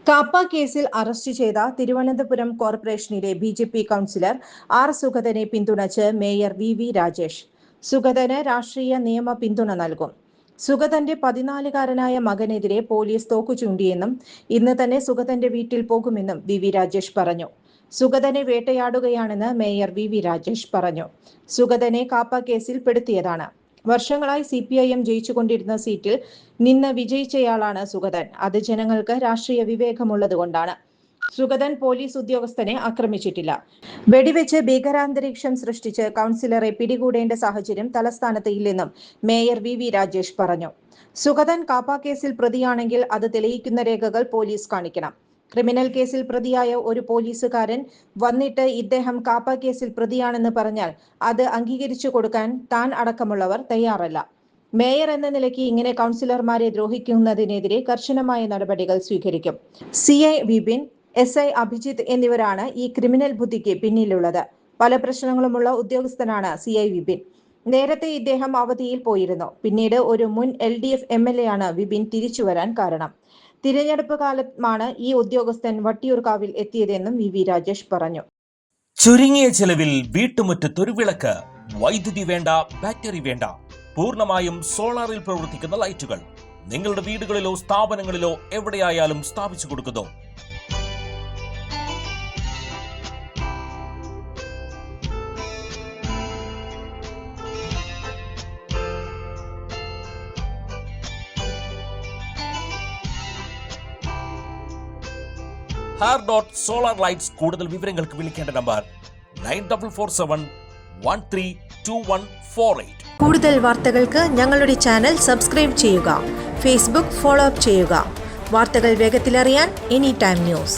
കാപ്പ കേസിൽ അറസ്റ്റ് ചെയ്ത തിരുവനന്തപുരം കോർപ്പറേഷനിലെ ബി.ജെ.പി. Councillor R. സുഗതനെ പിന്തുണച്ച് മേയർ വി. രാജേഷ്. സുഗതന് രാഷ്ട്രീയ നിയമ പിന്തുണ നൽകും. സുഗതന്റെ 14-കാരനായ മകനെതിരെ പോലീസ് തോക്കു ചൂണ്ടിയെന്നും ഇന്ന് തന്നെ സുഗതന്റെ വീട്ടിൽ പോകുമെന്നും വി. രാജേഷ് പറഞ്ഞു. സുഗതനെ വേട്ടയാടുകയാണെന്ന് മേയർ വി. രാജേഷ് പറഞ്ഞു. സുഗതനെ കാപ്പ കേസിൽ പെടുത്തിയതാണ്. വർഷങ്ങളായി CPIM ജയിച്ചുകൊണ്ടിരുന്ന സീറ്റിൽ നിന്ന് വിജയിച്ചയാളാണ് സുഗതൻ. അത് ജനങ്ങൾക്ക് രാഷ്ട്രീയ വിവേകമുള്ളതുകൊണ്ടാണ്. സുഗതൻ പോലീസ് ഉദ്യോഗസ്ഥനെ ആക്രമിച്ചിട്ടില്ല. വെടിവെച്ച് ഭീകരാന്തരീക്ഷം സൃഷ്ടിച്ച് കൗൺസിലറെ പിടികൂടേണ്ട സാഹചര്യം തലസ്ഥാനത്ത് ഇല്ലെന്നും മേയർ വി. രാജേഷ് പറഞ്ഞു. സുഗതൻ കാപ്പ കേസിൽ പ്രതിയാണെങ്കിൽ അത് തെളിയിക്കുന്ന രേഖകൾ പോലീസ് കാണിക്കണം. ക്രിമിനൽ കേസിൽ പ്രതിയായ ഒരു പോലീസുകാരൻ വന്നിട്ട് ഇദ്ദേഹം കാപ്പ കേസിൽ പ്രതിയാണെന്ന് പറഞ്ഞാൽ അത് അംഗീകരിച്ചു കൊടുക്കാൻ താൻ അടക്കമുള്ളവർ തയ്യാറല്ല. മേയർ എന്ന നിലയ്ക്ക് ഇങ്ങനെ കൗൺസിലർമാരെ ദ്രോഹിക്കുന്നതിനെതിരെ കർശനമായ നടപടികൾ സ്വീകരിക്കും. CI വിപിൻ, SI അഭിജിത്ത് എന്നിവരാണ് ഈ ക്രിമിനൽ ബുദ്ധിക്ക് പിന്നിലുള്ളത്. പല പ്രശ്നങ്ങളുമുള്ള ഉദ്യോഗസ്ഥനാണ് CI വിപിൻ. നേരത്തെ ഇദ്ദേഹം അവധിയിൽ പോയിരുന്നു. പിന്നീട് ഒരു മുൻ LDF MLA ആണ് വിപിൻ തിരിച്ചുവരാൻ കാരണം. തിരഞ്ഞെടുപ്പ് കാലത്താണ് ഈ ഉദ്യോഗസ്ഥൻ വട്ടിയൂർക്കാവിൽ എത്തിയതെന്നും വി. രാജേഷ് പറഞ്ഞു. ചുരുങ്ങിയ ചെലവിൽ വീട്ടുമുറ്റത്തൊരു വിളക്ക്. വൈദ്യുതി വേണ്ട, ബാറ്ററി വേണ്ട. പൂർണ്ണമായും സോളാറിൽ പ്രവർത്തിക്കുന്ന ലൈറ്റുകൾ നിങ്ങളുടെ വീടുകളിലോ സ്ഥാപനങ്ങളിലോ എവിടെയായാലും സ്ഥാപിച്ചു കൊടുക്കുന്നു. Solar Lights. കൂടുതൽ വിവരങ്ങൾക്ക് വിളിക്കേണ്ട നമ്പർ 9447132148. കൂടുതൽ വാർത്തകൾക്ക് ഞങ്ങളുടെ ചാനൽ സബ്സ്ക്രൈബ് ചെയ്യുക. ഫേസ്ബുക്ക് ഫോളോ അപ്പ് ചെയ്യുക. വാർത്തകൾ വേഗത്തിലറിയാൻ Anytime News.